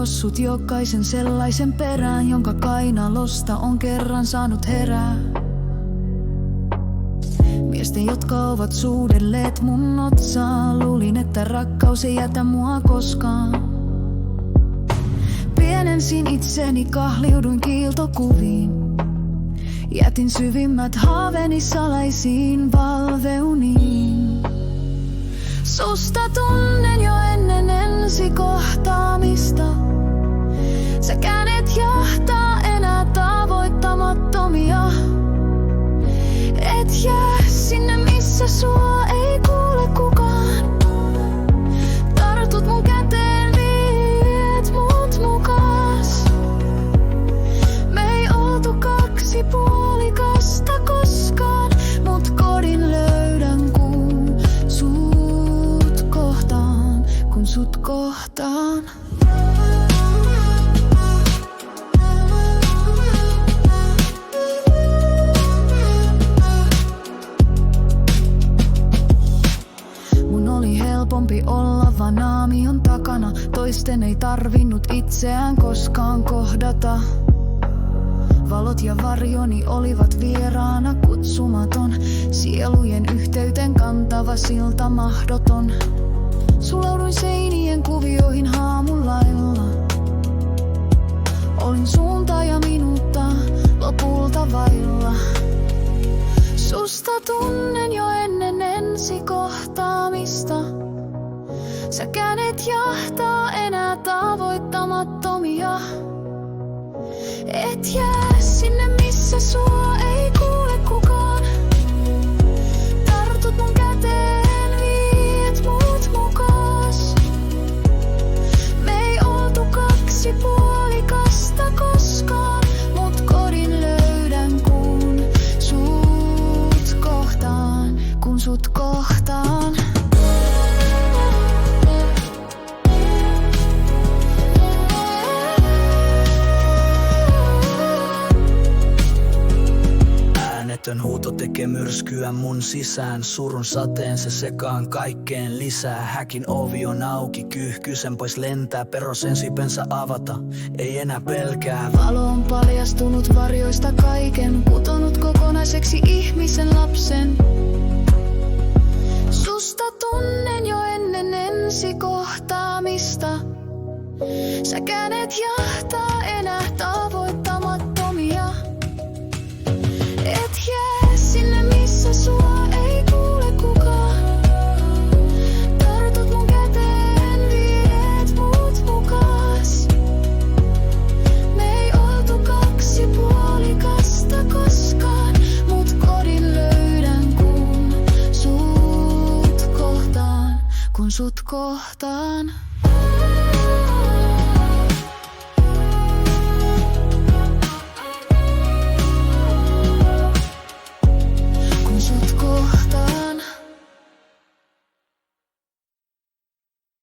juossut jokaisen sellaisen perään, jonka kainalosta on kerran saanut herää. Miesten, jotka ovat suudelleet mun otsaa, luulin, että rakkaus ei jätä mua koskaan. Pienensin itseni, kahliuduin kiiltokuviin. Jätin syvimmät haaveeni salaisiin valveuniin. Susta tunnen jo ennen ensi kohtaamista. Säkään et jahtaa enää tavoittamattomia. Et jää sinne, missä sua ei kuule kukaan. Tartut mun käteen, viet mut mukas. Me ei oltu kaksipuolikasta koskaan, mut kodin löydän kun sut kohtaan, kun sut kohtaan. Helpompi olla vaan naamion takana. Toisten ei tarvinnut itseään koskaan kohdata. Valot ja varjoni olivat vieraana kutsumaton. Sielujen yhteyteen kantava silta mahdoton. Sulauduin seinien kuvioihin haamulailla. Olin suuntaa ja minuutta lopulta vailla. Susta tunnen jo ennen ensi kohtaamista. Säkään et jahtaa enää tavoittamattomia. Et jää sinne, missä sua ei kuule kukaan. Tartut mun käteen, viet mut mukas. Me ei oltu kaksipuolikasta koskaan, mut kodin löydän kun sut kohtaan, kun sut kohtaan. Äänetön huuto tekee myrskyä mun sisään. Surun sateen se sekaan kaikkeen lisää. Häkin ovi on auki, kyyhkysen pois lentää. Perosen sipensä avata, ei enää pelkää. Valo on paljastunut varjoista kaiken. Putonut kokonaiseksi ihmisen lapsen. Susta tunnen jo ennen ensi kohtaamista. Säkään et jahtaa enää tavoittamattomia. Et jää sinne, missä sua ei kuule kukaan. Tartut mun käteen, viet mut mukas. Me ei oltu kaksipuolikasta koskaan, mut kodin löydän kun sut kohtaan, kun sut kohtaan.